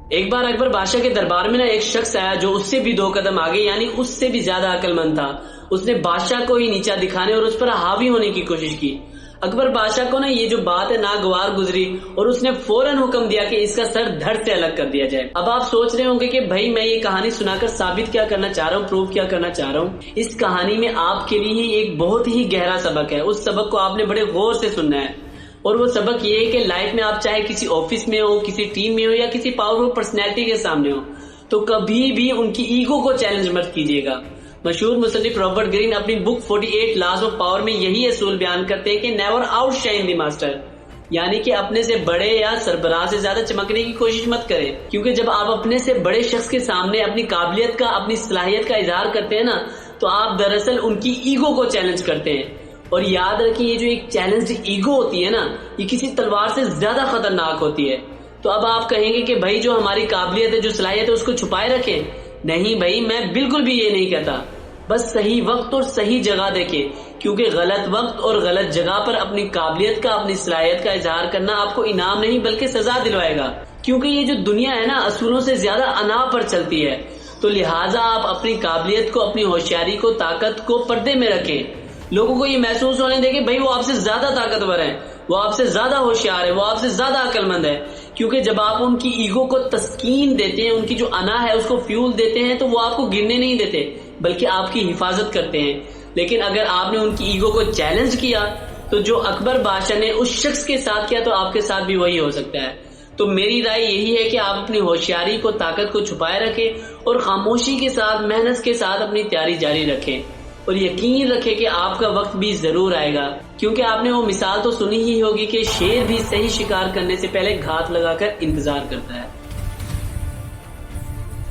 ایک بار اکبر بادشاہ کے دربار میں ایک شخص آیا جو اس سے بھی 2 قدم آگے یعنی اس سے بھی زیادہ عقل مند تھا۔ اس نے بادشاہ کو ہی نیچا دکھانے اور اس پر حاوی ہونے کی کوشش کی۔ اکبر بادشاہ کو یہ جو بات ہے ناگوار گزری اور اس نے فوراً حکم دیا کہ اس کا سر دھڑ سے الگ کر دیا جائے۔ اب آپ سوچ رہے ہوں گے کہ بھائی میں یہ کہانی سنا کر ثابت کیا کرنا چاہ رہا ہوں، پروف کیا کرنا چاہ رہا ہوں۔ اس کہانی میں آپ کے لیے ایک بہت ہی گہرا سبق ہے۔ اس سبق کو آپ نے بڑے غور سے سننا ہے، اور وہ سبق یہ ہے کہ لائف میں آپ چاہے کسی آفس میں ہو، کسی ٹیم میں ہو یا کسی پاورفل پرسنالٹی کے سامنے ہو، تو کبھی بھی ان کی ایگو کو چیلنج مت کیجیے گا۔ مشہور مصنف رابرٹ گرین اپنی بک 48 لاز آف پاور میں یہی اصول بیان کرتے ہیں کہ نیور آؤٹ شائن دی ماسٹر، یعنی کہ اپنے سے بڑے یا سربراہ سے زیادہ چمکنے کی کوشش مت کریں، کیونکہ جب آپ اپنے سے بڑے شخص کے سامنے اپنی قابلیت کا، اپنی صلاحیت کا اظہار کرتے ہیں تو آپ دراصل ان کی ایگو کو چیلنج کرتے ہیں۔ اور یاد رکھیں یہ جو ایک چیلنج ایگو ہوتی ہے یہ کسی تلوار سے زیادہ خطرناک ہوتی ہے۔ تو اب آپ کہیں گے کہ بھائی جو ہماری قابلیت ہے، جو صلاحیت ہے، اس کو چھپائے رکھیں۔ نہیں بھائی، میں بالکل بھی یہ نہیں کہتا، بس صحیح وقت اور صحیح جگہ دیکھیں، کیونکہ غلط وقت اور غلط جگہ پر اپنی قابلیت کا، اپنی صلاحیت کا اظہار کرنا آپ کو انعام نہیں بلکہ سزا دلوائے گا، کیونکہ یہ جو دنیا ہے اصولوں سے زیادہ انا پر چلتی ہے۔ تو لہٰذا آپ اپنی قابلیت کو، اپنی ہوشیاری کو، طاقت کو پردے میں رکھیں۔ لوگوں کو یہ محسوس ہونے دیں کہ بھائی وہ آپ سے زیادہ طاقتور ہیں، وہ آپ سے زیادہ ہوشیار ہے، وہ آپ سے زیادہ عقل مند ہے، کیونکہ جب آپ ان کی ایگو کو تسکین دیتے ہیں، ان کی جو انا ہے اس کو فیول دیتے ہیں، تو وہ آپ کو گرنے نہیں دیتے بلکہ آپ کی حفاظت کرتے ہیں۔ لیکن اگر آپ نے ان کی ایگو کو چیلنج کیا تو جو اکبر بادشاہ نے اس شخص کے ساتھ کیا تو آپ کے ساتھ بھی وہی ہو سکتا ہے۔ تو میری رائے یہی ہے کہ آپ اپنی ہوشیاری کو، طاقت کو چھپائے رکھیں اور خاموشی کے ساتھ، محنت کے ساتھ اپنی تیاری جاری رکھیں، اور یقین رکھیں کہ آپ کا وقت بھی ضرور آئے گا، کیونکہ آپ نے وہ مثال تو سنی ہی ہوگی کہ شیر بھی صحیح شکار کرنے سے پہلے گھات لگا کر انتظار کرتا ہے۔